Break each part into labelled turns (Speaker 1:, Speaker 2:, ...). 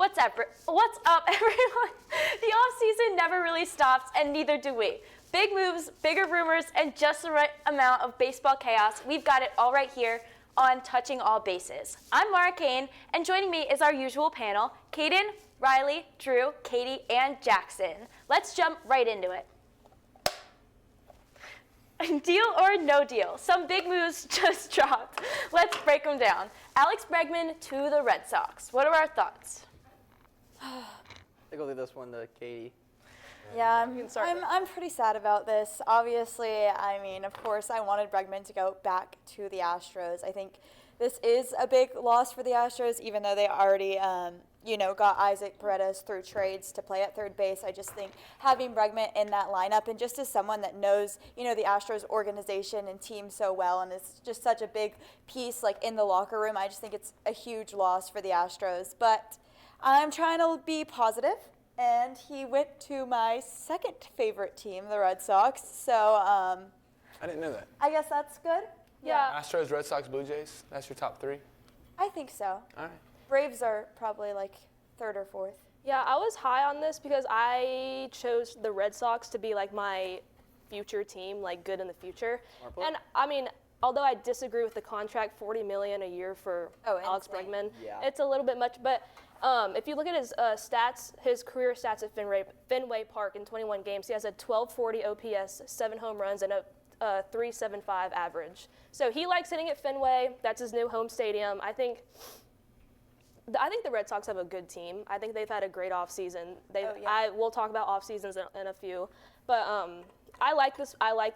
Speaker 1: What's up, everyone? The off-season never really stops, and neither do we. Big moves, bigger rumors, and just the right amount of baseball chaos. We've got it all right here on Touching All Bases. I'm Maura Kane, and joining me is our usual panel, Kaden, Riley, Drew, Katie, and Jackson. Let's jump right into it. Deal or no deal? Some big moves just dropped. Let's break them down. Alex Bregman to the Red Sox. What are our thoughts?
Speaker 2: I think I'll leave this one to Katie.
Speaker 3: Yeah, I'm pretty sad about this. Obviously, I mean, of course, I wanted Bregman to go back to the Astros. I think this is a big loss for the Astros, even though they already, got Isaac Paredes through trades to play at third base. I just think having Bregman in that lineup, and just as someone that knows, the Astros organization and team so well, and it's just such a big piece, like, in the locker room, I just think it's a huge loss for the Astros. But I'm trying to be positive. And he went to my second favorite team, the Red Sox. So
Speaker 4: I didn't know that.
Speaker 3: I guess that's good.
Speaker 1: Yeah.
Speaker 4: Astros, Red Sox, Blue Jays. That's your top three?
Speaker 3: I think so.
Speaker 4: All right.
Speaker 3: Braves are probably like third or fourth.
Speaker 5: Yeah, I was high on this because I chose the Red Sox to be like my future team, like good in the future. And I mean, although I disagree with the contract, $40 million a year for Alex Bregman, it's a little bit much. But if you look at his stats, his career stats at Fenway Park in 21 games, he has a 1240 OPS, 7 home runs, and a 375 average. So he likes hitting at Fenway. That's his new home stadium. I think the Red Sox have a good team. I think they've had a great offseason. We'll talk about off seasons in a few, but I like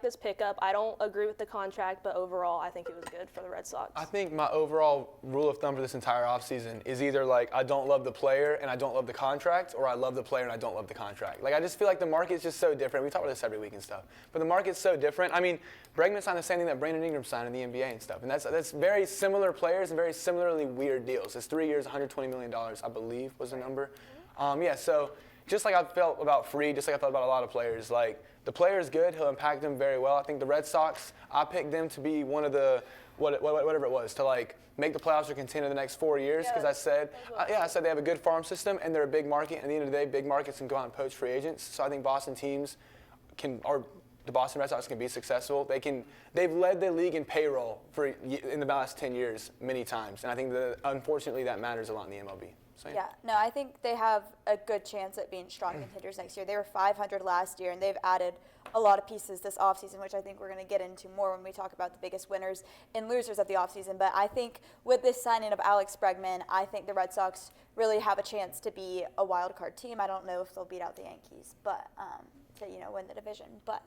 Speaker 5: this pickup. I don't agree with the contract, but overall, I think it was good for the Red Sox.
Speaker 4: I think my overall rule of thumb for this entire offseason is either like I don't love the player and I don't love the contract, or I love the player and I don't love the contract. Like I just feel like the market's just so different. We talk about this every week and stuff, but the market's so different. I mean, Bregman signed the same thing that Brandon Ingram signed in the NBA and stuff, and that's very similar players and very similarly weird deals. It's 3 years, $120 million, I believe was the number. So just like I felt about Freed, just like I felt about a lot of players, like the player is good, he'll impact them very well. I think the Red Sox, I picked them to be one of the, whatever it was, to like make the playoffs or contend in the next 4 years, because I said they have a good farm system and they're a big market. At the end of the day, big markets can go out and poach free agents. So I think Boston teams the Boston Red Sox can be successful. They've led the league in payroll in the last 10 years many times, and I think unfortunately that matters a lot in the MLB. So,
Speaker 3: yeah, no, I think they have a good chance at being strong contenders next year. They were 500 last year, and they've added a lot of pieces this offseason, which I think we're going to get into more when we talk about the biggest winners and losers of the offseason. But I think with this signing of Alex Bregman, I think the Red Sox really have a chance to be a wild card team. I don't know if they'll beat out the Yankees, but to win the division. But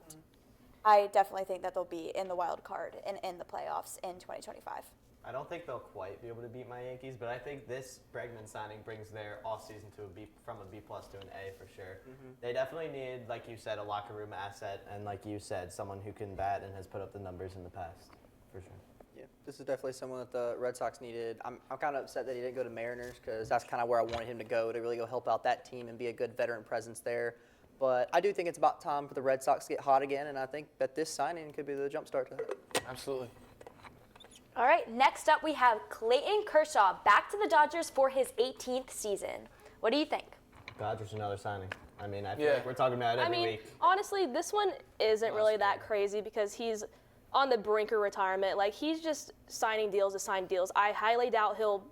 Speaker 3: I definitely think that they'll be in the wild card and in the playoffs in 2025.
Speaker 2: I don't think they'll quite be able to beat my Yankees, but I think this Bregman signing brings their offseason to from a B+ to an A for sure. Mm-hmm. They definitely need, like you said, a locker room asset, and like you said, someone who can bat and has put up the numbers in the past, for sure.
Speaker 6: Yeah, this is definitely someone that the Red Sox needed. I'm kind of upset that he didn't go to Mariners, because that's kind of where I wanted him to really go help out that team and be a good veteran presence there. But I do think it's about time for the Red Sox to get hot again, and I think that this signing could be the jumpstart to that.
Speaker 4: Absolutely.
Speaker 1: All right, next up we have Clayton Kershaw back to the Dodgers for his 18th season. What do you think?
Speaker 2: Dodgers another signing. I mean, I feel like we're talking about it every week.
Speaker 5: Honestly, this one isn't really that crazy because he's on the brink of retirement. Like, he's just signing deals to sign deals. I highly doubt he'll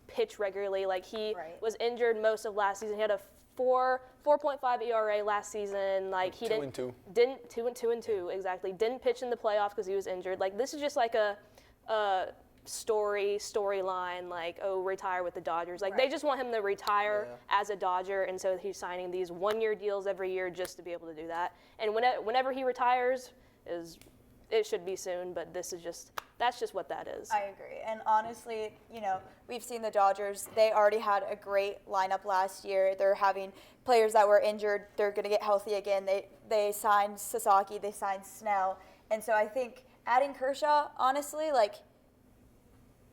Speaker 5: pitch regularly. Like, he was injured most of last season. He had a 4.5 ERA last season. Like, he didn't 2-2 exactly. Didn't pitch in the playoffs because he was injured. Like, this is just like a storyline, like, retire with the Dodgers. Like, they just want him to retire as a Dodger, and so he's signing these one-year deals every year just to be able to do that. And whenever he retires, it should be soon, but that's just what that is.
Speaker 3: I agree. And honestly, we've seen the Dodgers. They already had a great lineup last year. They're having players that were injured. They're going to get healthy again. They signed Sasaki. They signed Snell. And so I think adding Kershaw, honestly, like,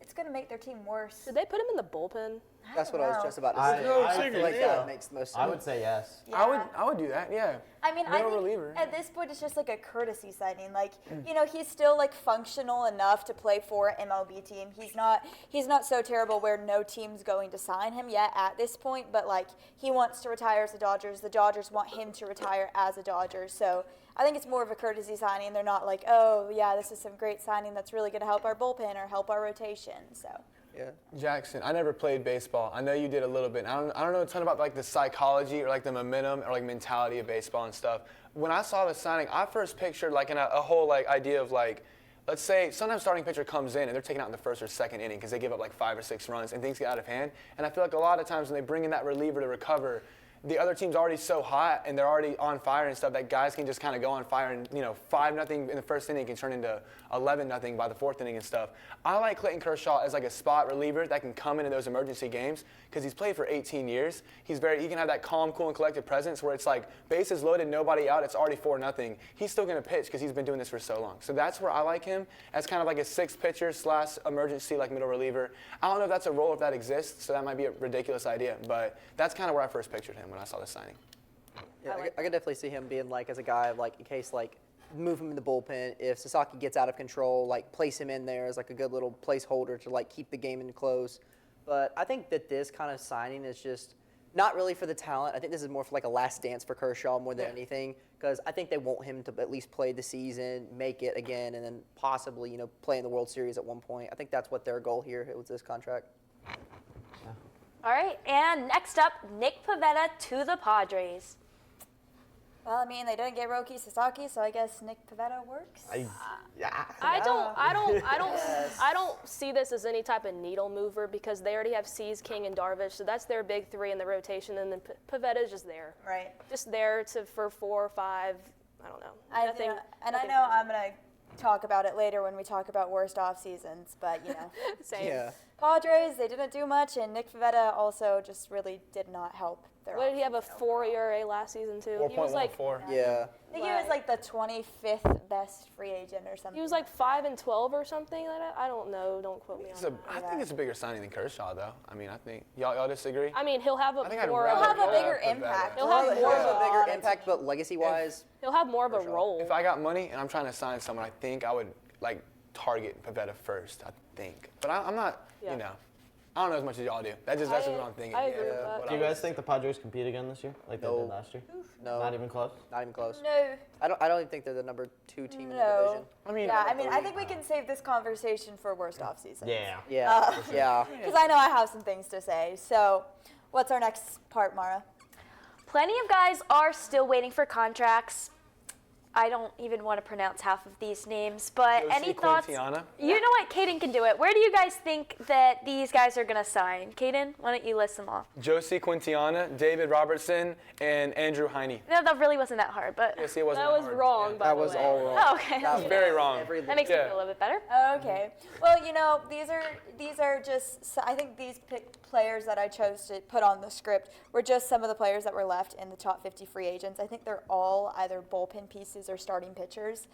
Speaker 3: it's going to make their team worse.
Speaker 5: Did they put him in the bullpen?
Speaker 6: That's what I was just about to
Speaker 2: I-
Speaker 6: say.
Speaker 2: I
Speaker 6: I feel like
Speaker 4: yeah.
Speaker 6: that makes the most sense.
Speaker 2: I would say yes.
Speaker 3: Yeah.
Speaker 4: I would do that. Yeah.
Speaker 3: I mean, I
Speaker 4: Middle
Speaker 3: think
Speaker 4: reliever.
Speaker 3: at this point it's just like a courtesy signing. Like, you know, he's still like functional enough to play for an MLB team. He's not so terrible where no team's going to sign him yet at this point, but like he wants to retire as a Dodgers. The Dodgers want him to retire as a Dodger. So I think it's more of a courtesy signing. They're not like, oh yeah, this is some great signing that's really going to help our bullpen or help our rotation. So.
Speaker 6: Yeah.
Speaker 4: Jackson, I never played baseball. I know you did a little bit. I don't know a ton about like the psychology or like the momentum or like mentality of baseball and stuff. When I saw the signing, I first pictured like a whole like idea of like, let's say sometimes starting pitcher comes in and they're taken out in the first or second inning because they give up like 5 or 6 runs and things get out of hand. And I feel like a lot of times when they bring in that reliever to recover, the other team's already so hot and they're already on fire and stuff that guys can just kind of go on fire and 5-0 in the first inning can turn into 11-0 by the 4th inning and stuff. I like Clayton Kershaw as like a spot reliever that can come into those emergency games because he's played for 18 years. He can have that calm, cool, and collected presence where it's like bases loaded, nobody out, it's already 4-0. He's still going to pitch because he's been doing this for so long. So that's where I like him as kind of like a 6th pitcher / emergency like middle reliever. I don't know if that's a role if that exists, so that might be a ridiculous idea, but that's kind of where I first pictured him when I saw the signing.
Speaker 6: Yeah, I could definitely see him being like as a guy like in case like move him in the bullpen if Sasaki gets out of control, like place him in there as like a good little placeholder to like keep the game in close. But I think that this kind of signing is just not really for the talent. I think this is more for like a last dance for Kershaw more than anything because I think they want him to at least play the season, make it again, and then possibly play in the World Series at one point. I think that's what their goal here with this contract.
Speaker 1: All right, and next up, Nick Pivetta to the Padres.
Speaker 3: Well, I mean, they didn't get Roki Sasaki, so I guess Nick Pivetta works.
Speaker 5: I don't see this as any type of needle mover because they already have Cease, King, and Darvish, so that's their big 3 in the rotation, and then Pivetta is just there.
Speaker 3: Right.
Speaker 5: Just there for 4 or 5. I don't know.
Speaker 3: I know I'm going to talk about it later when we talk about worst off seasons, but
Speaker 5: Same.
Speaker 6: Yeah.
Speaker 3: Padres, they didn't do much, and Nick Pivetta also just really did not help their
Speaker 5: What did he have, a
Speaker 3: offseason
Speaker 5: 4 ERA last season too? He was like
Speaker 4: 4.14.
Speaker 6: Yeah.
Speaker 3: I think he was like the 25th best free agent or something.
Speaker 5: he was like 5-12 or something like that. I don't know. Don't quote me on that.
Speaker 4: I think it's a bigger signing than Kershaw, though. I mean, I think y'all disagree.
Speaker 5: I mean, he'll have
Speaker 4: I think I'd
Speaker 5: more.
Speaker 4: rather
Speaker 3: He'll have a bigger
Speaker 4: Pivetta.
Speaker 3: impact.
Speaker 5: He'll have more
Speaker 6: of a
Speaker 3: on
Speaker 6: bigger
Speaker 3: a
Speaker 6: impact,
Speaker 3: team.
Speaker 6: but legacy-wise,
Speaker 5: He'll have more of a
Speaker 6: Kershaw.
Speaker 5: role.
Speaker 4: If I got money and I'm trying to sign someone, I think I would like target Pivetta first. I think, but I'm not.
Speaker 5: Yeah.
Speaker 4: I don't know as much as y'all do. That's just what I'm thinking.
Speaker 5: I agree with
Speaker 6: Yeah.
Speaker 5: that.
Speaker 2: Do you guys think the Padres compete again this year, like they
Speaker 6: No.
Speaker 2: did last year?
Speaker 6: no,
Speaker 2: Not even close.
Speaker 6: not even close.
Speaker 3: No.
Speaker 6: I don't even think they're the number 2 team in the
Speaker 3: No.
Speaker 6: division.
Speaker 4: I mean,
Speaker 3: Yeah, I think we can save this conversation for worst off season.
Speaker 2: Yeah.
Speaker 6: Yeah, yeah.
Speaker 3: Because I know I have some things to say. So, what's our next part, Maura?
Speaker 1: Plenty of guys are still waiting for contracts. I don't even want to pronounce half of these names, but
Speaker 4: Josie
Speaker 1: any thoughts?
Speaker 4: Quintiana?
Speaker 1: You know what? Kaden can do it. Where do you guys think that these guys are going to sign? Kaden, why don't you list them off?
Speaker 4: Josie Quintiana, David Robertson, and Andrew Heine.
Speaker 1: No, that really wasn't that hard, but
Speaker 4: Yes, it wasn't
Speaker 5: That was
Speaker 4: hard.
Speaker 5: wrong,
Speaker 4: Yeah.
Speaker 5: by
Speaker 6: That
Speaker 5: the
Speaker 6: was
Speaker 5: way.
Speaker 6: all wrong.
Speaker 1: oh, okay.
Speaker 6: That was
Speaker 4: Very wrong.
Speaker 6: every
Speaker 1: That makes me
Speaker 4: Yeah.
Speaker 1: feel a little bit better.
Speaker 3: Okay. Well, these are just. I think these players that I chose to put on the script were just some of the players that were left in the top 50 free agents. I think they're all either bullpen pieces or starting pitchers.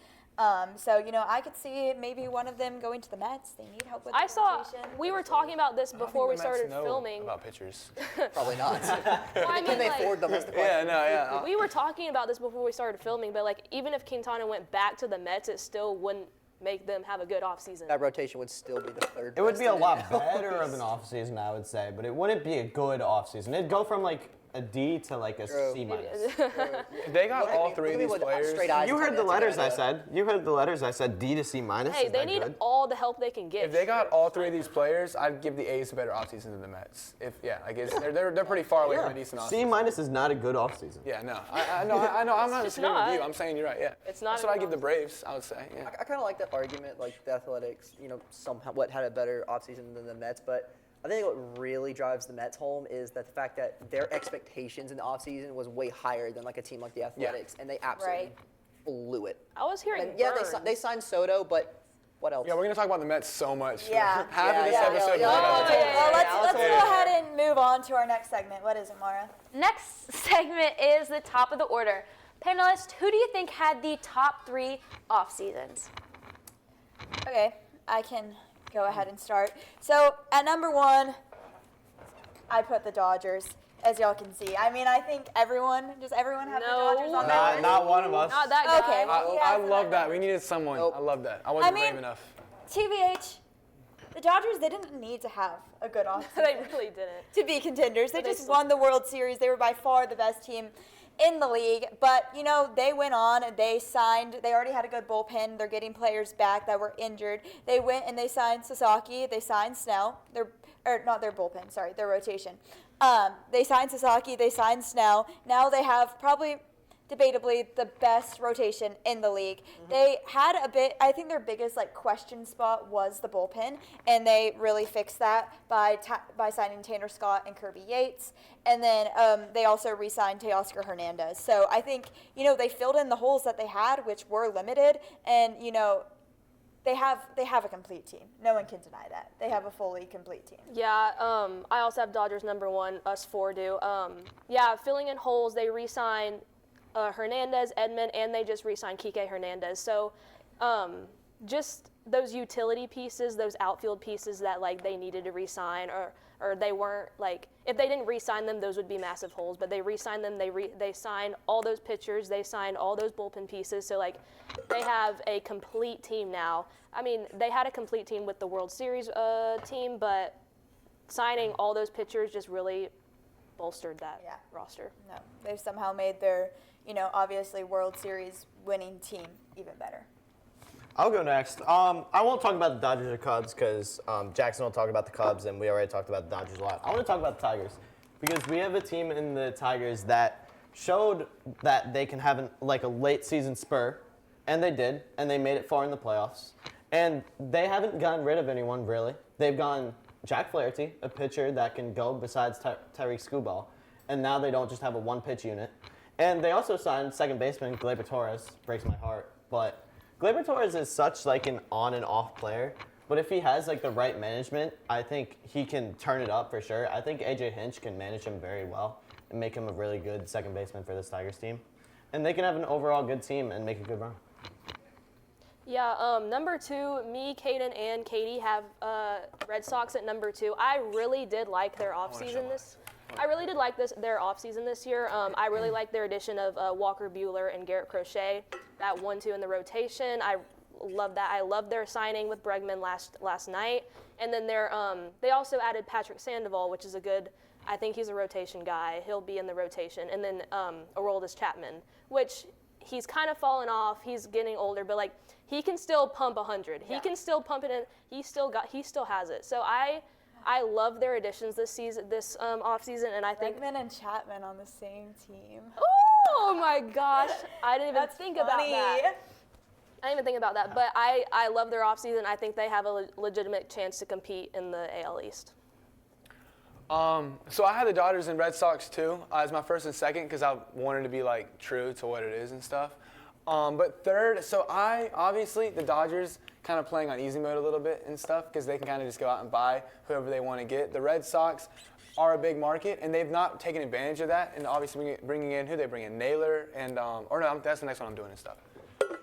Speaker 3: So I could see maybe one of them going to the Mets. They need help with.
Speaker 5: I
Speaker 3: the
Speaker 5: saw.
Speaker 3: rotation.
Speaker 5: We were talking about this
Speaker 4: I don't
Speaker 5: before we
Speaker 4: think the Mets
Speaker 5: started
Speaker 4: know
Speaker 5: filming.
Speaker 4: about pitchers.
Speaker 6: Probably not.
Speaker 5: Well, I
Speaker 6: Can
Speaker 5: mean,
Speaker 6: they
Speaker 5: like,
Speaker 6: afford them? That's the
Speaker 4: Yeah,
Speaker 6: question.
Speaker 4: no, yeah.
Speaker 5: we were talking about this before we started filming, but like even if Quintana went back to the Mets, it still wouldn't make them have a good offseason.
Speaker 6: That rotation would still be the third.
Speaker 2: It would
Speaker 6: best
Speaker 2: be a
Speaker 6: in
Speaker 2: lot
Speaker 6: NL.
Speaker 2: better of an offseason, I would say, but it wouldn't be a good offseason. It'd go from like a D to like a
Speaker 6: True.
Speaker 2: C minus.
Speaker 4: If they got
Speaker 6: Look at
Speaker 4: all
Speaker 6: me-
Speaker 4: 3 of
Speaker 6: look at me
Speaker 4: these
Speaker 6: with
Speaker 4: players.
Speaker 6: straight eyes
Speaker 2: You
Speaker 6: and
Speaker 2: heard
Speaker 6: tell
Speaker 2: the
Speaker 6: me
Speaker 2: letters I
Speaker 6: that's
Speaker 2: said. You heard the letters I said. D to C minus.
Speaker 5: Hey,
Speaker 2: Is
Speaker 5: they
Speaker 2: that
Speaker 5: need
Speaker 2: good?
Speaker 5: all the help they can get.
Speaker 4: If they got all 3 of these players, I'd give the A's a better offseason than the Mets. They're pretty far away from a decent offseason.
Speaker 2: C minus is not a good offseason.
Speaker 4: Yeah, no. I know. I'm not
Speaker 5: It's
Speaker 4: disagreeing with
Speaker 5: not.
Speaker 4: you. I'm saying you're right. Yeah.
Speaker 5: It's not
Speaker 4: That's
Speaker 5: a
Speaker 4: what I
Speaker 5: good
Speaker 4: give the
Speaker 5: offseason.
Speaker 4: Braves. I would say. Yeah.
Speaker 6: I kind of like that argument, like the Athletics, somehow had a better offseason than the Mets, but I think what really drives the Mets home is that the fact that their expectations in the offseason was way higher than like a team like the Athletics, and they absolutely blew it.
Speaker 5: I was hearing.
Speaker 6: And yeah,
Speaker 5: Burns.
Speaker 6: they signed Soto, but what else?
Speaker 4: Yeah, we're gonna talk about the Mets so much.
Speaker 3: Yeah.
Speaker 4: Half of this
Speaker 6: Yeah,
Speaker 4: episode.
Speaker 6: yeah,
Speaker 4: we're
Speaker 6: yeah.
Speaker 4: gonna talk
Speaker 5: yeah,
Speaker 3: Well,
Speaker 5: yeah,
Speaker 3: let's
Speaker 6: yeah.
Speaker 3: go ahead and move on to our next segment. What is it, Maura?
Speaker 1: Next segment is the top of the order. Panelists, who do you think had the top 3 off seasons?
Speaker 3: Okay, I can go ahead and start. So at number 1, I put the Dodgers, as y'all can see. I mean, I think does everyone have the Dodgers on their list?
Speaker 2: Not one of us.
Speaker 5: Not that guy.
Speaker 3: Okay, well,
Speaker 4: I love that. We needed someone.
Speaker 6: Nope.
Speaker 4: I love that. I wasn't brave enough.
Speaker 3: TBH, the Dodgers, they didn't need to have a good offseason
Speaker 5: They really didn't.
Speaker 3: to be contenders. They
Speaker 5: But they
Speaker 3: just
Speaker 5: still-
Speaker 3: won the World Series. They were by far the best team in the league. But, you know, they went on and they already had a good bullpen. They're getting players back that were injured. They went and they signed Sasaki. They signed Snell. Not their bullpen, sorry, their rotation. They signed Sasaki. They signed Snell. Now they have probably debatably the best rotation in the league. They had I think their biggest question spot was the bullpen, and they really fixed that by signing Tanner Scott and Kirby Yates, and then they also re-signed Teoscar Hernandez. So I think, you know, they filled in the holes that they had, which were limited, and, you know, they have a complete team. No one can deny that. They have a fully complete team.
Speaker 5: Yeah, I also have Dodgers number 1. Us 4 do. Yeah, filling in holes. They re-signed Hernandez, Edman, and they just re-signed Kike Hernandez. So just those utility pieces, those outfield pieces that they needed to re-sign, or they weren't if they didn't re-sign them, those would be massive holes. But they re-signed them. They signed all those pitchers. They signed all those bullpen pieces. So they have a complete team now. I mean, they had a complete team with the World Series team, but signing all those pitchers just really bolstered that roster.
Speaker 3: No, they've somehow made their, you know, obviously World Series winning team even better.
Speaker 2: I'll go next. I won't talk about the Dodgers or Cubs because Jackson will talk about the Cubs, and we already talked about the Dodgers a lot. I want to talk about the Tigers because we have a team in the Tigers that showed that they can have a late season spur, and they did, and they made it far in the playoffs. And they haven't gotten rid of anyone, really. They've gone Jack Flaherty, a pitcher that can go besides Tyreek Skubal, and now they don't just have a one-pitch unit. And they also signed second baseman Gleyber Torres. Breaks my heart, but Gleyber Torres is such an on and off player, but if he has the right management, I think he can turn it up for sure. I think AJ Hinch can manage him very well and make him a really good second baseman for this Tigers team. And they can have an overall good team and make a good run.
Speaker 5: Yeah, number 2, me, Kaden, and Katie have Red Sox at number 2. I really did like their offseason their offseason this year. I really like their addition of Walker Buehler and Garrett Crochet, that 1-2 in the rotation. I love that. I love their signing with Bregman last night. And then they also added Patrick Sandoval, which is I think he's a rotation guy. He'll be in the rotation. And then Aroldis Chapman, which he's kind of fallen off. He's getting older, but he can still pump 100. He can still pump it in. He still has it. So I love their additions this offseason, and I think
Speaker 3: Bregman and Chapman on the same team.
Speaker 5: Oh my gosh, I didn't even think about that. I didn't even think about that, but I love their offseason. I think they have a legitimate chance to compete in the AL East.
Speaker 4: So I had the Dodgers and Red Sox too as my first and second because I wanted to be true to what it is and stuff. But third, so the Dodgers kind of playing on easy mode a little bit and stuff because they can kind of just go out and buy whoever they want to get. The Red Sox are a big market, and they've not taken advantage of that. And obviously bringing in who they bring in, Naylor and that's the next one I'm doing and stuff.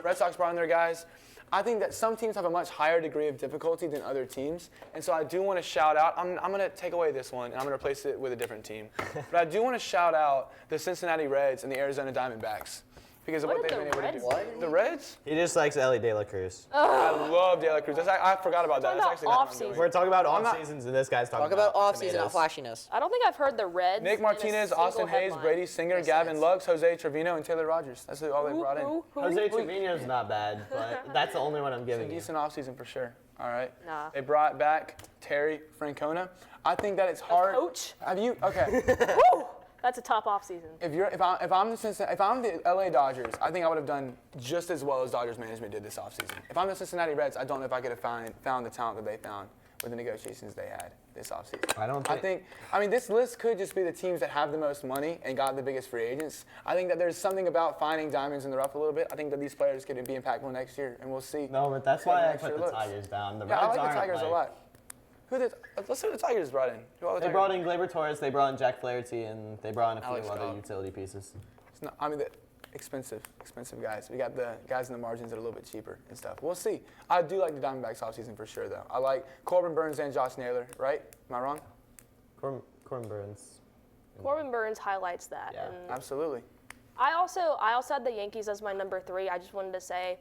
Speaker 4: Red Sox brought in their guys. I think that some teams have a much higher degree of difficulty than other teams, and so I do want to shout out. I'm going to take away this one, and I'm going to replace it with a different team. But I do want to shout out the Cincinnati Reds and the Arizona Diamondbacks because of what they've been able to do.
Speaker 6: What?
Speaker 4: The Reds?
Speaker 2: He just likes Ellie De La Cruz.
Speaker 4: I love De La Cruz. I forgot about that. That's actually not what I'm doing.
Speaker 2: We're talking about off seasons, and this guy's talking
Speaker 6: Talk about off
Speaker 2: tomatoes.
Speaker 6: season, not flashiness.
Speaker 5: I don't think I've heard the Reds.
Speaker 4: Nick
Speaker 5: in a
Speaker 4: Martinez,
Speaker 5: single
Speaker 4: Austin Hayes,
Speaker 5: headline.
Speaker 4: Brady Singer, Gavin Lux, Jose Trevino, and Taylor Rogers. That's all they brought in.
Speaker 5: Who?
Speaker 2: Jose Trevino's not bad, but that's the only one I'm
Speaker 4: It's a
Speaker 2: giving you.
Speaker 4: decent offseason for sure. All right.
Speaker 5: Nah.
Speaker 4: They brought back Terry Francona. I think that it's hard.
Speaker 5: Coach?
Speaker 4: Have you? Okay.
Speaker 5: Woo! That's a top offseason.
Speaker 4: If I'm the LA Dodgers, I think I would have done just as well as Dodgers management did this offseason. If I'm the Cincinnati Reds, I don't know if I could have found the talent that they found with the negotiations they had this offseason. I mean, this list could just be the teams that have the most money and got the biggest free agents. I think that there's something about finding diamonds in the rough a little bit. I think that these players could be impactful next year, and we'll see.
Speaker 2: No, but that's
Speaker 4: how
Speaker 2: why I
Speaker 4: next
Speaker 2: put
Speaker 4: year
Speaker 2: the
Speaker 4: looks.
Speaker 2: Tigers down. The
Speaker 4: Yeah, I
Speaker 2: Reds
Speaker 4: like the
Speaker 2: aren't
Speaker 4: Tigers a lot. Let's see what the Tigers brought in. Who all the
Speaker 2: They
Speaker 4: Tigers?
Speaker 2: brought in Gleyber Torres, they brought in Jack Flaherty, and they brought in a
Speaker 6: Alex
Speaker 2: few other
Speaker 6: Cobb.
Speaker 2: utility pieces.
Speaker 4: It's not, I mean, expensive guys. We got the guys in the margins that are a little bit cheaper and stuff. We'll see. I do like the Diamondbacks offseason for sure, though. I like Corbin Burns and Josh Naylor, right? Am I wrong?
Speaker 2: Corbin Burns.
Speaker 5: Corbin Burns highlights that.
Speaker 2: Yeah.
Speaker 5: And
Speaker 4: Absolutely.
Speaker 5: I also had the Yankees as my number 3. I just wanted to say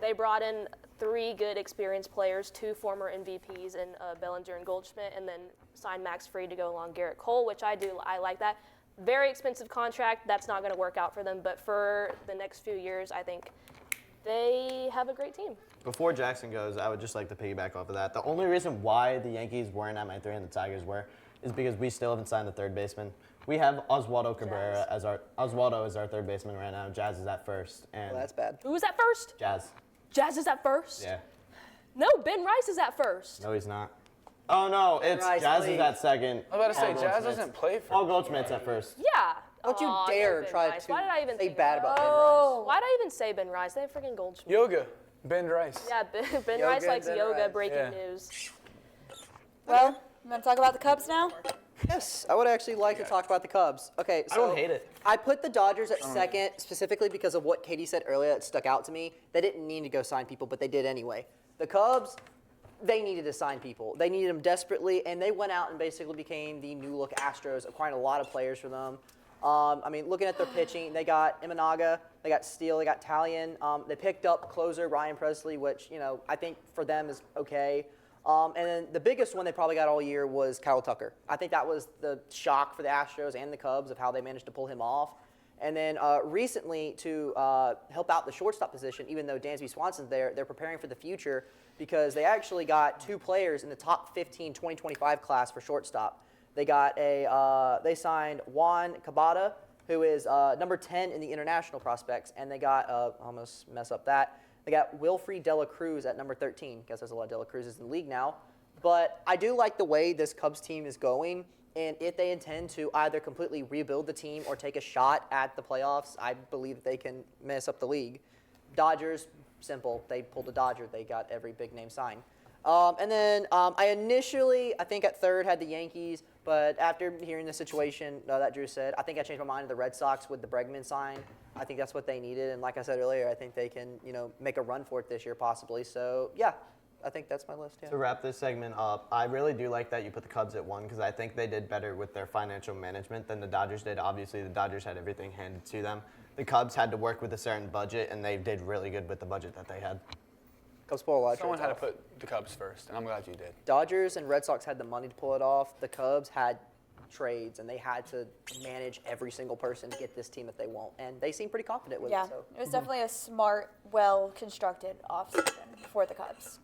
Speaker 5: they brought in 3 good experienced players, 2 former MVPs in Bellinger and Goldschmidt, and then signed Max Fried to go along Garrett Cole, which I like that. Very expensive contract. That's not going to work out for them, but for the next few years, I think they have a great team.
Speaker 2: Before Jackson goes, I would just like to piggyback off of that. The only reason why the Yankees weren't at my 3 and the Tigers were is because we still haven't signed the third baseman. We have Oswaldo Cabrera as our third baseman right now. Jazz is at first, and
Speaker 6: Well, that's bad.
Speaker 5: Who was at first?
Speaker 2: Jazz.
Speaker 5: Jazz is at first?
Speaker 2: Yeah.
Speaker 5: No, Ben Rice is at first.
Speaker 2: No, he's not. Oh no, it's
Speaker 6: Rice,
Speaker 2: Jazz
Speaker 6: please.
Speaker 2: is at second.
Speaker 4: I was about to say,
Speaker 2: Paul
Speaker 4: Jazz
Speaker 2: Goldschmidt's-
Speaker 4: doesn't play for
Speaker 2: Paul Goldschmidt's at first.
Speaker 5: Yeah.
Speaker 6: Don't you
Speaker 5: Aw,
Speaker 6: dare
Speaker 5: Ben
Speaker 6: try
Speaker 5: Rice.
Speaker 6: to
Speaker 5: Why did I even
Speaker 6: say
Speaker 5: think
Speaker 6: bad
Speaker 5: of
Speaker 6: about
Speaker 5: that?
Speaker 6: Ben Rice.
Speaker 5: Why did I even say Ben Rice? They have freaking Goldschmidt.
Speaker 4: Yoga. Ben Rice.
Speaker 5: Yeah, Ben
Speaker 6: Yoga
Speaker 5: Rice likes
Speaker 6: and Ben
Speaker 5: yoga,
Speaker 6: Rice.
Speaker 5: breaking
Speaker 4: Yeah.
Speaker 5: news.
Speaker 3: Well, you want to talk about the Cubs now?
Speaker 6: Yes, I would actually like to talk about the Cubs. Okay, so
Speaker 2: I don't hate it.
Speaker 6: I put the Dodgers at second specifically because of what Katie said earlier that stuck out to me. They didn't need to go sign people, but they did anyway. The Cubs, they needed to sign people. They needed them desperately, and they went out and basically became the new-look Astros, acquiring a lot of players for them. I mean, looking at their pitching, they got Imanaga, they got Steele, they got Talion. They picked up closer Ryan Presley, which, I think for them is okay. And then the biggest one they probably got all year was Kyle Tucker. I think that was the shock for the Astros and the Cubs of how they managed to pull him off. And then recently to help out the shortstop position, even though Dansby Swanson's there, they're preparing for the future because they actually got 2 players in the top 15 2025 class for shortstop. They got they signed Juan Cabada, who is number 10 in the international prospects, and they got almost mess up that. They got Wilfred Dela Cruz at number 13. Guess there's a lot of Dela Cruzes in the league now. But I do like the way this Cubs team is going, and if they intend to either completely rebuild the team or take a shot at the playoffs, I believe that they can mess up the league. Dodgers, simple. They pulled a Dodger. They got every big name sign. And then I initially, I think at third, had the Yankees, but after hearing the situation that Drew said, I think I changed my mind to the Red Sox with the Bregman sign. I think that's what they needed, and like I said earlier, I think they can, make a run for it this year possibly. So, yeah, I think that's my list, yeah.
Speaker 2: To wrap this segment up, I really do like that you put the Cubs at 1 because I think they did better with their financial management than the Dodgers did. Obviously, the Dodgers had everything handed to them. The Cubs had to work with a certain budget, and they did really good with the budget that they had.
Speaker 6: Cubs pulled a lot of
Speaker 4: Someone
Speaker 6: trades
Speaker 4: had to
Speaker 6: off.
Speaker 4: put the Cubs first, and I'm glad you did.
Speaker 6: Dodgers and Red Sox had the money to pull it off. The Cubs had trades, and they had to manage every single person to get this team that they want, and they seem pretty confident with
Speaker 3: Yeah,
Speaker 6: it. So.
Speaker 3: it was definitely a smart, well-constructed offseason for the Cubs.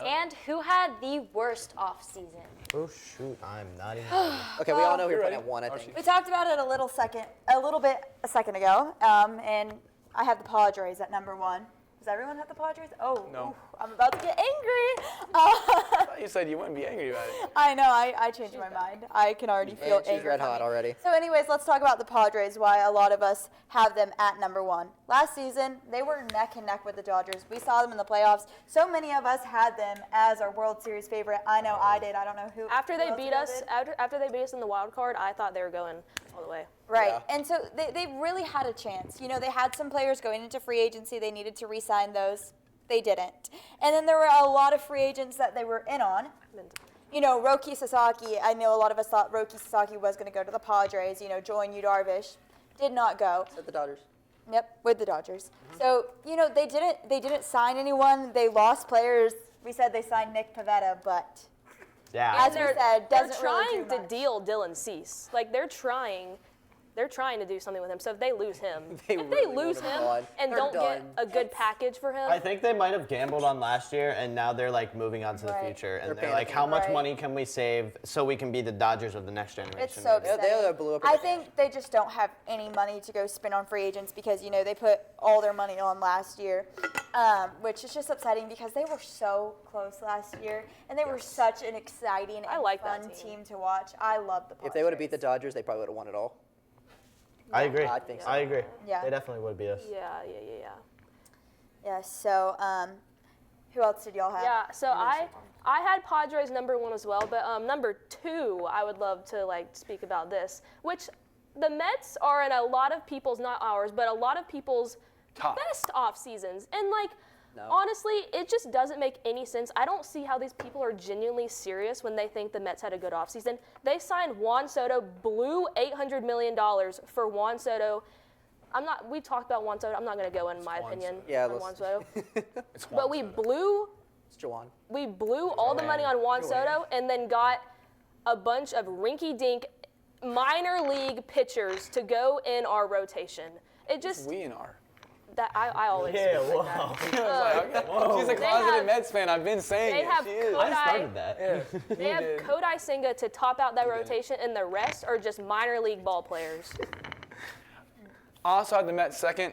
Speaker 1: And who had the worst offseason?
Speaker 2: Oh, shoot, I'm not even
Speaker 6: Okay, we all know who you're
Speaker 4: You're
Speaker 6: putting at
Speaker 4: ready.
Speaker 6: 1, I
Speaker 4: Oh,
Speaker 6: think.
Speaker 3: We talked about it a second ago, and I have the Padres at number 1. Does everyone have the Padres? Oh,
Speaker 4: No.
Speaker 3: oof, I'm about to get angry.
Speaker 4: I thought you said you wouldn't be angry about it.
Speaker 3: I know, I changed my mind. I can already feel
Speaker 6: And she's
Speaker 3: anger
Speaker 6: red
Speaker 3: coming.
Speaker 6: hot already.
Speaker 3: So anyways, let's talk about the Padres, why a lot of us have them at number 1. Last season, they were neck and neck with the Dodgers. We saw them in the playoffs. So many of us had them as our World Series favorite. I know I did. I don't know who.
Speaker 5: After
Speaker 3: who
Speaker 5: they
Speaker 3: else
Speaker 5: beat
Speaker 3: did.
Speaker 5: us, after they beat us in the wild card, I thought they were going all the way.
Speaker 3: Right.
Speaker 6: Yeah.
Speaker 3: And so they really had a chance. They had some players going into free agency. They needed to re-sign those. They didn't. And then there were a lot of free agents that they were in on. Roki Sasaki, I know a lot of us thought Roki Sasaki was going to go to the Padres, join Yu Darvish. Did not go.
Speaker 6: Said the Dodgers.
Speaker 3: Yep, with the Dodgers. So, they didn't sign anyone. They lost players. We said they signed Nick Pivetta, but
Speaker 2: Yeah.
Speaker 3: as we said,
Speaker 5: They're
Speaker 3: doesn't
Speaker 5: trying
Speaker 3: really do
Speaker 5: to
Speaker 3: much.
Speaker 5: deal Dylan Cease. Like they're trying to do something with him. So if they lose him,
Speaker 6: They
Speaker 5: if
Speaker 6: really
Speaker 5: they lose
Speaker 6: would've
Speaker 5: him
Speaker 6: gone.
Speaker 5: and
Speaker 6: They're
Speaker 5: don't get
Speaker 6: done.
Speaker 5: a good package for him,
Speaker 2: I think they might have gambled on last year, and now they're like moving on to the
Speaker 3: Right.
Speaker 2: future, and
Speaker 6: They're
Speaker 2: they're like,
Speaker 6: panicking.
Speaker 2: how much
Speaker 3: Right.
Speaker 2: money can we save so we can be the Dodgers of the next generation?
Speaker 3: It's so
Speaker 2: maybe?
Speaker 6: Yeah,
Speaker 3: upsetting.
Speaker 6: they blew up
Speaker 3: I
Speaker 6: everything.
Speaker 3: think they just don't have any money to go spend on free agents because, they put all their money on last year, which is just upsetting because they were so close last year, and they were such an exciting
Speaker 5: I
Speaker 3: and
Speaker 5: like that
Speaker 3: fun
Speaker 5: team.
Speaker 3: team to watch. I love the Padres.
Speaker 6: If they would have beat the Dodgers, they probably would have won it all.
Speaker 2: I agree.
Speaker 6: I think so.
Speaker 2: I agree.
Speaker 3: Yeah.
Speaker 2: They definitely would beat us.
Speaker 5: yeah.
Speaker 3: Yeah, so who else did y'all have?
Speaker 5: Yeah, so I had Padres number 1 as well, but number 2, I would love to speak about this, which the Mets are in a lot of people's, not ours, but a lot of people's
Speaker 4: Top.
Speaker 5: best off seasons. And like,
Speaker 6: No.
Speaker 5: honestly, it just doesn't make any sense. I don't see how these people are genuinely serious when they think the Mets had a good offseason. They signed Juan Soto, blew $800 million for Juan Soto. We talked about Juan Soto. I'm not going to go in my opinion
Speaker 6: Yeah,
Speaker 5: on Juan Soto.
Speaker 4: It's
Speaker 5: But we blew
Speaker 6: It's Jawan.
Speaker 5: all the money on Juan Soto and then got a bunch of rinky-dink minor league pitchers to go in our rotation. It just
Speaker 4: We in our.
Speaker 5: that I always
Speaker 2: Yeah,
Speaker 5: think
Speaker 2: whoa.
Speaker 5: that.
Speaker 4: She's a
Speaker 5: They
Speaker 4: closeted
Speaker 5: have-
Speaker 4: Mets fan. I've been saying
Speaker 5: they
Speaker 4: it.
Speaker 5: have
Speaker 4: She is.
Speaker 5: Kodai-
Speaker 2: I started that.
Speaker 4: Yeah,
Speaker 5: They
Speaker 4: you
Speaker 5: have
Speaker 4: did.
Speaker 5: Kodai Senga to top out that rotation, and the rest are just minor league ball players.
Speaker 4: I also had the Mets second,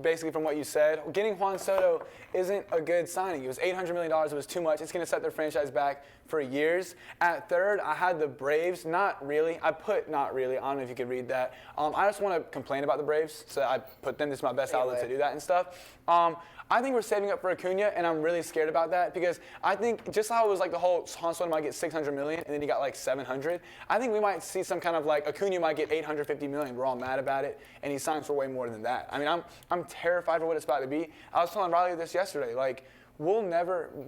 Speaker 4: basically from what you said. Getting Juan Soto isn't a good signing. It was $800 million. It was too much. It's going to set their franchise back for years. At third, I had the Braves. Not really. I put not really. I don't know if you could read that. I just want to complain about the Braves, so I put them. This is my best outlet to do that and stuff. I think we're saving up for Acuna, and I'm really scared about that because I think just how it was like the whole Juan Soto might get $600 million, and then he got like $700. I think we might see some kind of like Acuna might get $850 million. We're all mad about it, and he signs for way more than that. I mean, I'm terrified for what it's about to be. I was telling Riley this yesterday, like.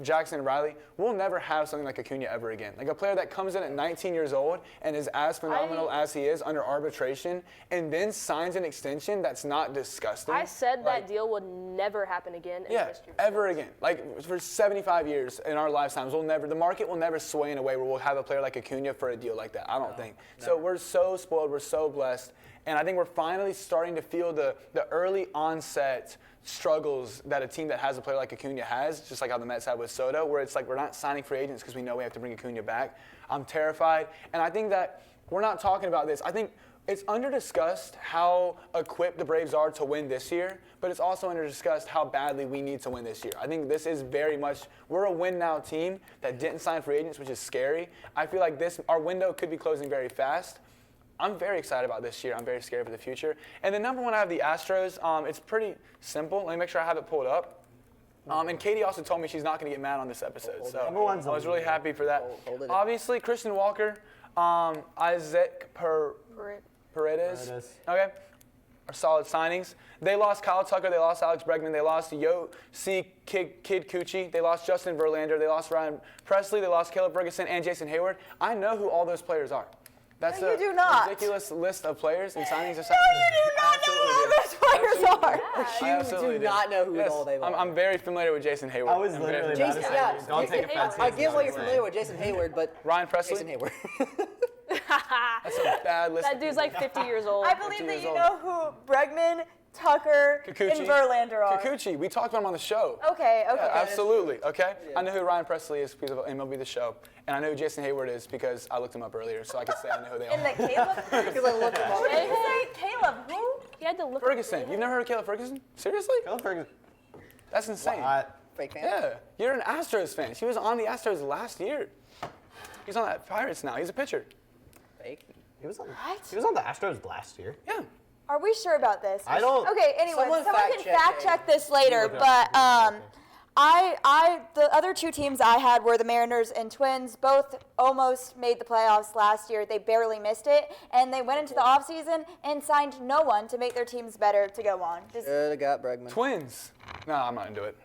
Speaker 4: Jackson and Riley, we'll never have something like Acuna ever again. Like a player that comes in at 19 years old and is as phenomenal as he is under arbitration and then signs an extension that's not disgusting.
Speaker 5: I said that deal would never happen again in
Speaker 4: Yeah,
Speaker 5: history.
Speaker 4: ever again. Like for 75 years in our lifetimes, the market will never sway in a way where we'll have a player like Acuna for a deal like that. I don't think. So we're so spoiled, we're so blessed. And I think we're finally starting to feel the early onset struggles that a team that has a player like Acuna has, just like how the Mets had with Soto, where it's like we're not signing free agents because we know we have to bring Acuna back. I'm terrified. And I think that we're not talking about this. I think it's under-discussed how equipped the Braves are to win this year, but it's also under-discussed how badly we need to win this year. I think this is very much, we're a win-now team that didn't sign free agents, which is scary. I feel like our window could be closing very fast. I'm very excited about this year. I'm very scared for the future. And the number one, I have the Astros. It's pretty simple. Let me make sure I have it pulled up. And Katie also told me she's not going to get mad on this episode. So
Speaker 2: Number one's
Speaker 4: I was really happy for that.
Speaker 6: Hold it.
Speaker 4: Obviously, Christian Walker, Isaac Paredes. Okay. Are solid signings. They lost Kyle Tucker. They lost Alex Bregman. They lost Kid Cucci. They lost Justin Verlander. They lost Ryan Presley. They lost Caleb Ferguson and Jason Hayward. I know who all those players are. That's
Speaker 3: No, you
Speaker 4: a
Speaker 3: do not.
Speaker 4: ridiculous list of players and signings.
Speaker 3: No, you do not know who all those players are.
Speaker 4: I absolutely
Speaker 6: do not know who all they are.
Speaker 4: I'm very familiar with Jason Hayward.
Speaker 2: I was
Speaker 4: I'm
Speaker 2: literally
Speaker 4: very
Speaker 2: about
Speaker 6: Jason,
Speaker 2: to
Speaker 6: yeah,
Speaker 2: say, don't take offense.
Speaker 6: I
Speaker 2: to
Speaker 6: get what you're
Speaker 2: saying.
Speaker 6: familiar with Jason Hayward, but
Speaker 4: Ryan Presley.
Speaker 6: Jason Hayward.
Speaker 4: That's a bad list.
Speaker 5: That dude's like 50 years old.
Speaker 3: I believe that
Speaker 4: years
Speaker 3: you
Speaker 4: old.
Speaker 3: know who Bregman, Tucker,
Speaker 4: Kikuchi.
Speaker 3: and Verlander are.
Speaker 4: Kikuchi. We talked about him on the show.
Speaker 3: Okay.
Speaker 4: Yeah, absolutely. Okay. I know who Ryan Presley is because of MLB The Show, and I know who Jason Hayward is because I looked him up earlier, so I could say I know who they
Speaker 3: And
Speaker 4: are.
Speaker 3: that Caleb.
Speaker 6: Because I looked him up.
Speaker 3: What did you say? Caleb. Who?
Speaker 5: He had to look.
Speaker 4: Ferguson. You've never heard of Caleb Ferguson? Seriously?
Speaker 2: Caleb Ferguson.
Speaker 4: That's insane.
Speaker 6: Fake fan.
Speaker 4: Yeah. You're an Astros fan. He was on the Astros last year. He's on that Pirates now. He's a pitcher.
Speaker 6: Fake.
Speaker 2: He was on.
Speaker 3: What?
Speaker 2: He was on the Astros last year.
Speaker 4: Yeah.
Speaker 3: Are we sure about this?
Speaker 2: I don't-
Speaker 3: Okay. Anyway,
Speaker 6: Someone
Speaker 3: someone
Speaker 6: fact
Speaker 3: can
Speaker 6: check
Speaker 3: fact
Speaker 6: it.
Speaker 3: check this later. But the other two teams I had were the Mariners and Twins. Both almost made the playoffs last year. They barely missed it, and they went into the offseason and signed no one to make their teams better to go on. Just
Speaker 6: Should have got Bregman.
Speaker 4: Twins. No, I'm not into it.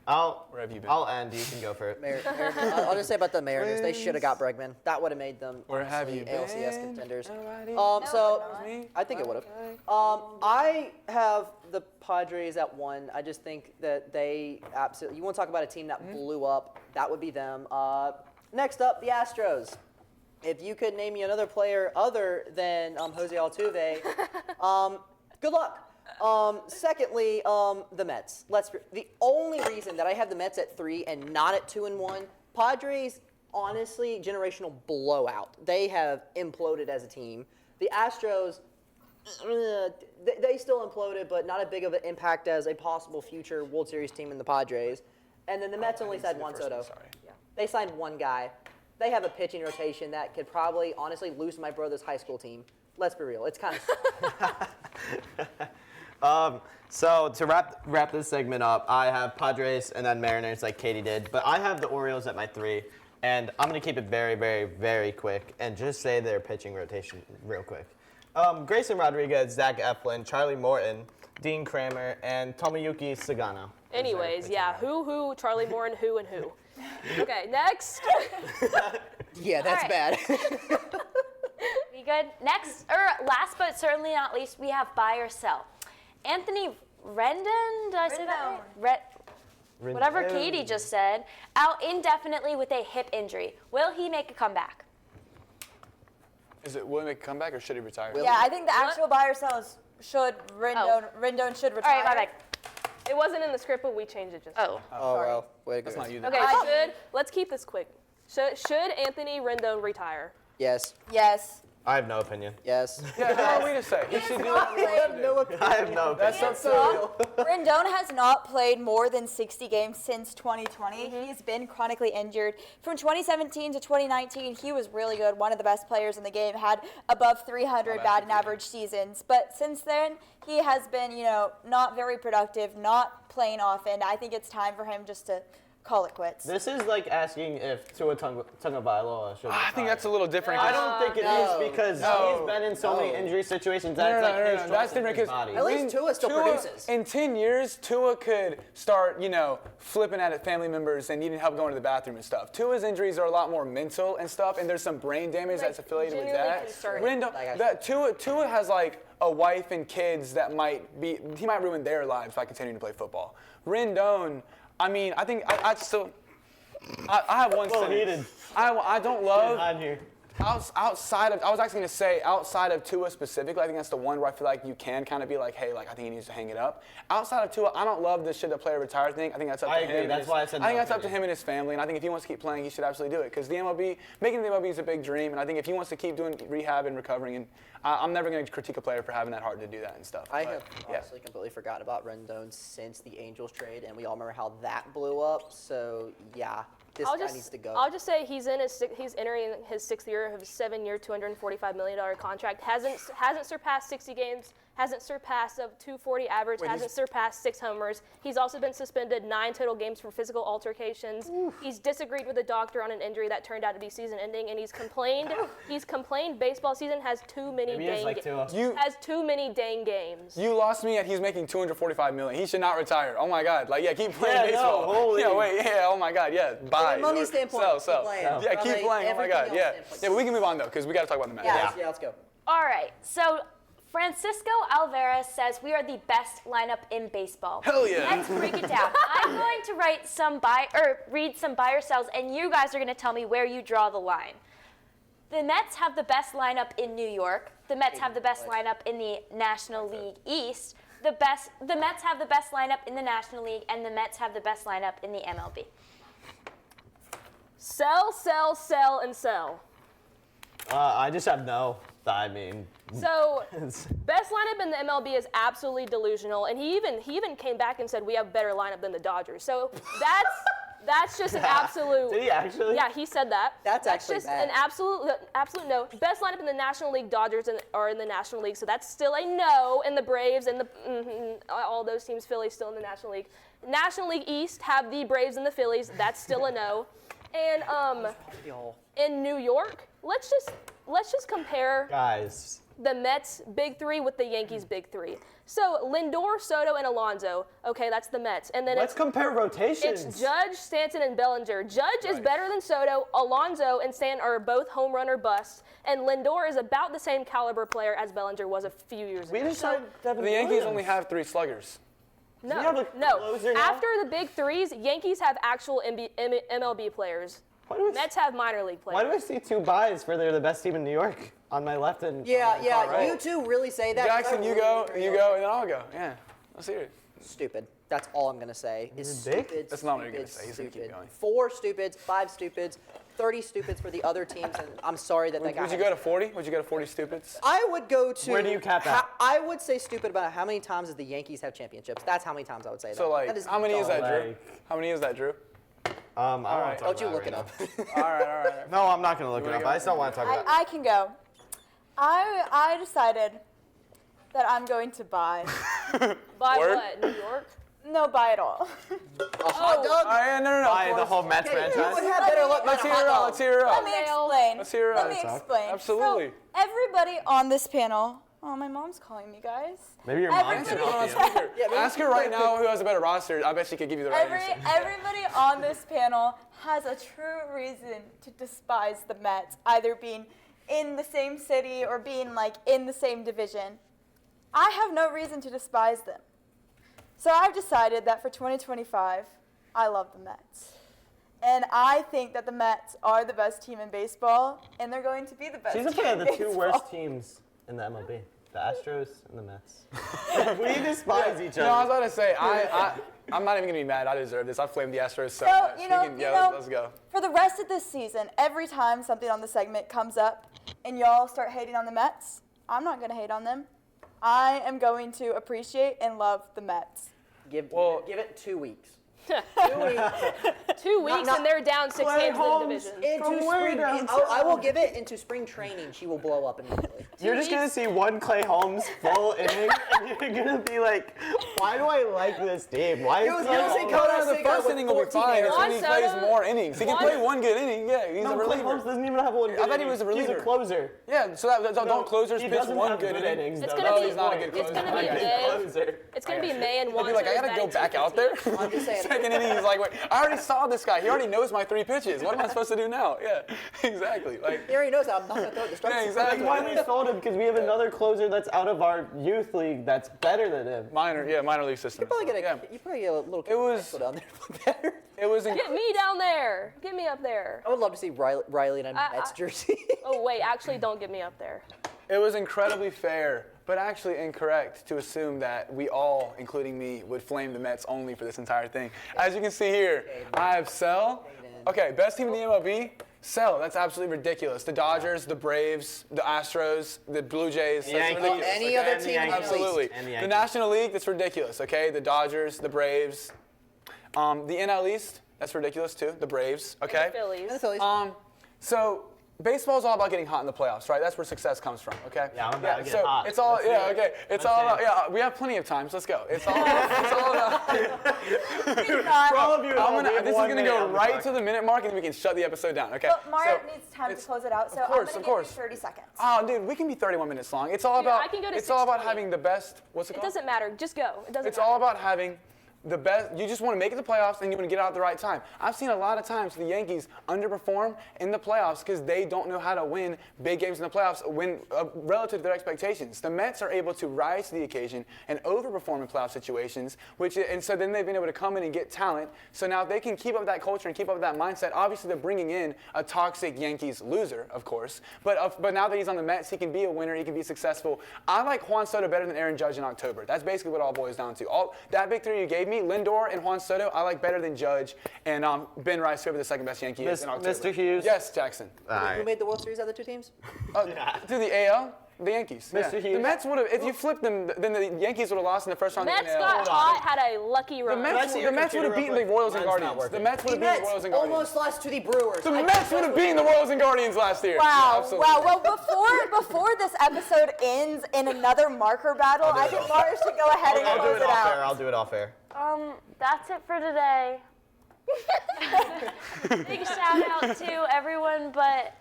Speaker 4: Where have you been?
Speaker 2: I'll end. You can go for it.
Speaker 6: I'll just say about the Mariners, they should have got Bregman. That would have made them
Speaker 4: Where have
Speaker 6: honestly
Speaker 4: you been?
Speaker 6: ALCS contenders.
Speaker 4: Nobody
Speaker 6: So
Speaker 4: me.
Speaker 6: I think it would have. I have the Padres at 1. I just think that they absolutely. You want to talk about a team that blew up? That would be them. Next up, the Astros. If you could name me another player other than Jose Altuve, good luck. Secondly, the Mets. The only reason that I have the Mets at 3 and not at 2 and 1, Padres, honestly, generational blowout. They have imploded as a team. The Astros, they still imploded, but not as big of an impact as a possible future World Series team in the Padres. And then the Mets only signed Juan Soto.
Speaker 4: Sorry.
Speaker 6: They signed one guy. They have a pitching rotation that could probably, honestly, lose my brother's high school team. Let's be real. It's kind of.
Speaker 2: So to wrap this segment up, I have Padres and then Mariners like Katie did, but I have the Orioles at my 3, and I'm going to keep it very, very, very quick and just say their pitching rotation real quick. Grayson Rodriguez, Zach Eflin, Charlie Morton, Dean Kramer, and Tomoyuki Sagano.
Speaker 5: Anyways, yeah, who, Charlie Moore, and who. Okay, next.
Speaker 6: Yeah, that's
Speaker 1: All
Speaker 6: bad.
Speaker 1: We good? Next, or last but certainly not least, we have buy or sell. Anthony Rendon, did I say that right? Whatever Katie just said, out indefinitely with a hip injury. Will he make a comeback?
Speaker 4: Will he make a comeback or should he retire?
Speaker 3: Yeah, I think the actual buy or sell is Rendon should retire.
Speaker 1: All right, my bad.
Speaker 5: It wasn't in the script, but we changed it just.
Speaker 1: Oh.
Speaker 6: Oh, well, way to go.
Speaker 4: That's not you. Then.
Speaker 5: Okay, let's keep this quick. Should Anthony Rendon retire?
Speaker 6: Yes.
Speaker 3: Yes.
Speaker 2: I have no opinion.
Speaker 6: Yes.
Speaker 4: Yeah, who are we to say? He should do what he wants to do.
Speaker 2: I have no opinion.
Speaker 4: That's not so.
Speaker 3: Rendon has not played more than 60 games since 2020. He's been chronically injured. From 2017 to 2019, he was really good, one of the best players in the game, had above 300 batting average seasons. But since then, he has been, not very productive, not playing often. I think it's time for him just to call it quits.
Speaker 2: This is like asking if Tua Tagovailoa should
Speaker 4: I think that's a little different.
Speaker 2: I don't think it is because he's been in so many injury situations that it's like his choice
Speaker 4: That's
Speaker 2: of
Speaker 4: different
Speaker 2: his
Speaker 4: because
Speaker 2: body.
Speaker 6: At least Tua still produces.
Speaker 4: In 10 years, Tua could start, flipping at family members and needing help going to the bathroom and stuff. Tua's injuries are a lot more mental and stuff, and there's some brain damage that's affiliated with
Speaker 5: genuinely
Speaker 4: that.
Speaker 5: concerning.
Speaker 4: Tua has like a wife and kids that he might ruin their lives by continuing to play football. Rendon, I have one sentence. I don't love
Speaker 2: on here.
Speaker 4: outside of. I was actually going to say outside of Tua specifically. I think that's the one where I feel like you can kind of be like, hey, like I think he needs to hang it up. Outside of Tua, I don't love this should the player retire thing. I think that's up to him.
Speaker 2: I agree. That's why I said.
Speaker 4: I think
Speaker 2: no
Speaker 4: that's up to
Speaker 2: opinion.
Speaker 4: him and his family. And I think if he wants to keep playing, he should absolutely do it. Because the MLB, making the MLB is a big dream. And I think if he wants to keep doing rehab and recovering, and I'm never going to critique a player for having that heart to do that and stuff.
Speaker 6: I have honestly completely forgotten about Rendon since the Angels trade, and we all remember how that blew up. So yeah, this guy needs to go.
Speaker 5: I'll just say he's entering his 6th year of his 7-year, $245 million contract. Hasn't surpassed 60 games. Hasn't surpassed a 240 average. Hasn't surpassed 6 homers. He's also been suspended 9 total games for physical altercations. He's disagreed with a doctor on an injury that turned out to be season-ending, and he's complained. Baseball season has too many has too many dang games.
Speaker 4: You lost me at he's making $245 million. He should not retire. Oh my God! Keep playing baseball.
Speaker 2: holy.
Speaker 4: Oh my God, yeah. Bye.
Speaker 6: From a money standpoint,
Speaker 4: Sell.
Speaker 6: keep playing.
Speaker 4: Yeah, keep playing. Oh my God,
Speaker 6: Everything
Speaker 4: yeah.
Speaker 6: else standpoint.
Speaker 4: Yeah, but we can move on though, because we got to talk about the match.
Speaker 6: Yeah, let's go.
Speaker 1: All right, so Francisco Alvarez says we are the best lineup in baseball.
Speaker 4: Hell yeah.
Speaker 1: Let's break it down. I'm going to read some buy or sells, and you guys are going to tell me where you draw the line. The Mets have the best lineup in New York. The Mets have the best lineup in the National League East. The Mets have the best lineup in the National League, and the Mets have the best lineup in the MLB.
Speaker 5: Sell, and sell.
Speaker 2: I just have no.
Speaker 5: So, best lineup in the MLB is absolutely delusional, and he even came back and said we have better lineup than the Dodgers. So that's just an absolute.
Speaker 2: Did he actually?
Speaker 5: Yeah, he said that.
Speaker 6: That's actually
Speaker 5: just
Speaker 6: bad.
Speaker 5: an absolute no. Best lineup in the National League, Dodgers are in the National League, so that's still a no. And the Braves and all those teams, Phillies still in the National League. National League East have the Braves and the Phillies. That's still a no. And in New York, let's just compare the Mets big 3 with the Yankees big 3. So Lindor, Soto, and Alonso. Okay, that's the Mets. And then
Speaker 2: let's compare rotations.
Speaker 5: It's Judge, Stanton, and Bellinger. Judge is better than Soto. Alonso and Stanton are both home run or bust. And Lindor is about the same caliber player as Bellinger was a few years ago.
Speaker 4: The Yankees only have 3 sluggers.
Speaker 5: No.
Speaker 2: Now?
Speaker 5: After the big 3s, Yankees have actual MLB players. Mets have minor league players.
Speaker 2: Why do I see 2 buys for they're the best team in New York on my left and
Speaker 6: right. You two really say that.
Speaker 4: Jackson, you go, and then I'll go. Yeah, let's hear it.
Speaker 6: Stupid. That's all I'm gonna say. Is stupid.
Speaker 4: That's not what you're gonna say. He's gonna keep going.
Speaker 6: 4 stupids, 5 stupids, 30 stupids for the other teams, and I'm sorry that guy.
Speaker 4: Would you go to 40? Would you go to 40 stupids?
Speaker 6: I would go to.
Speaker 2: Where do you cap that?
Speaker 6: I would say stupid about how many times does the Yankees have championships. That's how many times I would say that.
Speaker 4: So
Speaker 6: That is
Speaker 4: how many is that,
Speaker 6: dumb.
Speaker 4: Drew? How many is that, Drew?
Speaker 2: All right.
Speaker 6: Don't you look it up.
Speaker 4: All right.
Speaker 2: No, I'm not gonna look it up. I just don't want to talk about it.
Speaker 3: I can go. I decided that I'm going to buy.
Speaker 5: By
Speaker 4: Word?
Speaker 5: what? New York?
Speaker 3: No, buy it all.
Speaker 6: A hot dog?
Speaker 4: All right, no.
Speaker 2: Buy
Speaker 4: of
Speaker 2: the
Speaker 4: course.
Speaker 2: whole Mets
Speaker 6: You
Speaker 2: franchise.
Speaker 6: would have better luck
Speaker 4: Let's
Speaker 6: than
Speaker 4: hear
Speaker 6: a
Speaker 4: it
Speaker 6: hot
Speaker 4: out.
Speaker 6: dog.
Speaker 4: Let's hear it
Speaker 3: Let
Speaker 4: out.
Speaker 3: me
Speaker 5: Nail.
Speaker 3: explain.
Speaker 4: Let's hear it
Speaker 3: Let
Speaker 4: out.
Speaker 3: me explain.
Speaker 4: Absolutely.
Speaker 3: So, everybody on this panel. Oh, my mom's calling me, guys.
Speaker 2: Maybe your mom
Speaker 3: Everybody-
Speaker 2: can
Speaker 4: Put it on
Speaker 2: help you.
Speaker 4: speaker.
Speaker 6: maybe
Speaker 4: Ask her right now who has a better roster. I bet she could give you the right answer.
Speaker 3: Everybody on this panel has a true reason to despise the Mets, either being in the same city or being like in the same division. I have no reason to despise them. So I've decided that for 2025, I love the Mets. And I think that the Mets are the best team in baseball, and they're going to be the best
Speaker 2: She's a
Speaker 3: team
Speaker 2: fan
Speaker 3: in
Speaker 2: of the two
Speaker 3: baseball.
Speaker 2: worst teams in the MLB. The Astros and the Mets. We despise each
Speaker 4: No, I was
Speaker 2: other.
Speaker 4: about to say, I'm not even going to be mad. I deserve this. I flamed the Astros so
Speaker 3: So,
Speaker 4: much.
Speaker 3: let's
Speaker 4: go.
Speaker 3: For the rest of this season, every time something on the segment comes up and y'all start hating on the Mets, I'm not going to hate on them. I am going to appreciate and love the Mets.
Speaker 6: Give it 2 weeks.
Speaker 5: 2 weeks and they're down 6
Speaker 2: Clay
Speaker 5: games in the
Speaker 2: Holmes.
Speaker 5: division.
Speaker 6: Into spring, I will give it into spring training. She will blow up immediately.
Speaker 2: You're just gonna see one Clay Holmes full inning, and you're gonna be like, "Why do I like this team? Why is Clay Holmes?"
Speaker 4: The first inning will be fine. It's when he
Speaker 5: Juan
Speaker 4: plays
Speaker 5: Soto-
Speaker 4: more innings. He can play one good inning. Yeah, he's a
Speaker 2: No, Clay Holmes
Speaker 4: reliever.
Speaker 2: doesn't even have one. Good
Speaker 4: I thought he
Speaker 2: inning.
Speaker 4: was a
Speaker 2: He's
Speaker 4: reliever.
Speaker 2: a closer.
Speaker 4: Yeah, so don't closers
Speaker 2: He
Speaker 4: pitch
Speaker 2: doesn't
Speaker 4: one
Speaker 2: have
Speaker 4: good inning?
Speaker 2: innings.
Speaker 5: It's
Speaker 2: though.
Speaker 5: gonna
Speaker 2: No,
Speaker 5: be-
Speaker 2: he's not a good
Speaker 5: it's
Speaker 2: closer.
Speaker 5: gonna be
Speaker 2: He's a
Speaker 5: May.
Speaker 2: closer.
Speaker 5: It's going to be May and
Speaker 4: He'll
Speaker 5: Juan
Speaker 4: be like, I
Speaker 5: Soto's
Speaker 4: gotta go
Speaker 5: batting
Speaker 4: back out there.
Speaker 5: 215.
Speaker 6: I'm just saying.
Speaker 4: Second inning, he's like, wait, I already saw this guy. He already knows my 3 pitches. What am I supposed to do now? Yeah, exactly. Like,
Speaker 6: He already knows I'm not going to throw the strikes.
Speaker 4: yeah, exactly.
Speaker 2: That's why we sold him, because we have another closer that's out of our youth league that's better than him.
Speaker 4: minor league system.
Speaker 6: You probably get a little
Speaker 4: It was-
Speaker 6: go down there to look better.
Speaker 4: It was
Speaker 5: Get me down there. Get me up there.
Speaker 6: I would love to see Riley in a Mets jersey.
Speaker 5: Oh, wait. Actually, don't get me up there.
Speaker 4: It was incredibly fair, but actually incorrect to assume that we all, including me, would flame the Mets only for this entire thing. As you can see here, I have Sell. Okay, best team in the MLB, Sell. That's absolutely ridiculous. The Dodgers, the Braves, the Astros, the Blue Jays. That's
Speaker 2: Yankees.
Speaker 4: ridiculous.
Speaker 6: Any other
Speaker 2: And the
Speaker 6: team in the
Speaker 2: Yankees.
Speaker 4: Absolutely.
Speaker 2: And the
Speaker 4: The
Speaker 2: Yankees.
Speaker 4: National League, that's ridiculous, okay? The Dodgers, the Braves. The NL East, that's ridiculous too. The Braves, okay?
Speaker 5: Phillies.
Speaker 6: And the Phillies.
Speaker 4: So baseball's all about getting hot in the playoffs, right? That's where success comes from, okay?
Speaker 2: Yeah, I'm about to get
Speaker 4: so
Speaker 2: hot.
Speaker 4: it's all
Speaker 2: Let's do it.
Speaker 4: okay. It's
Speaker 2: Let's
Speaker 4: all
Speaker 2: do
Speaker 4: about
Speaker 2: it.
Speaker 4: yeah. We have plenty of time, so let's go. It's all about.
Speaker 2: For all of you at home, we have
Speaker 4: This is
Speaker 2: 1
Speaker 4: gonna
Speaker 2: minute
Speaker 4: go
Speaker 2: on the
Speaker 4: right
Speaker 2: clock.
Speaker 4: to the minute mark, and then we can shut the episode down, okay?
Speaker 3: But Maura
Speaker 4: So,
Speaker 3: needs time to
Speaker 4: it's-
Speaker 3: close it out, so
Speaker 4: of course,
Speaker 3: I'm
Speaker 4: of
Speaker 3: going to
Speaker 4: course.
Speaker 3: give you 30 seconds.
Speaker 4: Oh, dude, we can be 31 minutes long. It's all
Speaker 5: Dude,
Speaker 4: about.
Speaker 5: I can go to
Speaker 4: It's all about
Speaker 5: 6:20.
Speaker 4: having the best. What's it
Speaker 5: It
Speaker 4: called?
Speaker 5: doesn't matter. Just go. It doesn't
Speaker 4: It's
Speaker 5: matter.
Speaker 4: all about having the best. You just want to make it to the playoffs and you want to get out at the right time. I've seen a lot of times the Yankees underperform in the playoffs because they don't know how to win big games in the playoffs relative to their expectations. The Mets are able to rise to the occasion and overperform in playoff situations, and so then they've been able to come in and get talent. So now if they can keep up that culture and keep up that mindset, obviously they're bringing in a toxic Yankees loser, of course. But now that he's on the Mets, he can be a winner. He can be successful. I like Juan Soto better than Aaron Judge in October. That's basically what it all boils down to. That big three you gave me, Lindor and Juan Soto, I like better than Judge and Ben Rice, whoever the second best Yankee is in October.
Speaker 2: Mr. Hughes?
Speaker 4: Yes, Jackson.
Speaker 6: Who made the World Series out of the two teams?
Speaker 4: Through the AL, the Yankees.
Speaker 2: Mr.
Speaker 4: Yeah.
Speaker 2: Hughes.
Speaker 4: The Mets would have, if you flipped them, then the Yankees would have lost in the first round
Speaker 5: Mets
Speaker 4: of the NL.
Speaker 5: got hot, had a lucky
Speaker 4: The
Speaker 5: run.
Speaker 4: Mets would have beaten the Royals and Guardians. The Mets would have beaten the Royals and Guardians.
Speaker 6: almost lost to the Brewers.
Speaker 4: The Mets would have beaten the Royals and Guardians last year.
Speaker 3: Wow,
Speaker 4: Absolutely.
Speaker 3: wow. Well, before this episode ends in another marker battle, I think Maura should go ahead and
Speaker 2: I'll do
Speaker 3: close
Speaker 2: it
Speaker 3: it
Speaker 2: off air.
Speaker 3: out.
Speaker 2: I'll do it off air.
Speaker 1: That's it for today. Big shout out to everyone, but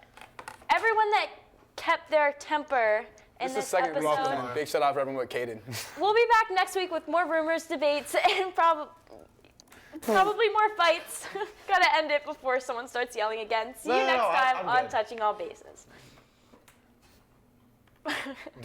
Speaker 1: everyone that kept their temper in
Speaker 4: This is
Speaker 1: this
Speaker 4: the second week.
Speaker 1: episode.
Speaker 4: Big shout out for everyone but Kaden.
Speaker 1: We'll be back next week with more rumors, debates, and probably more fights. Gotta end it before someone starts yelling again. See you
Speaker 2: No,
Speaker 1: next time
Speaker 2: I'm
Speaker 1: on
Speaker 2: good.
Speaker 1: Touching All Bases.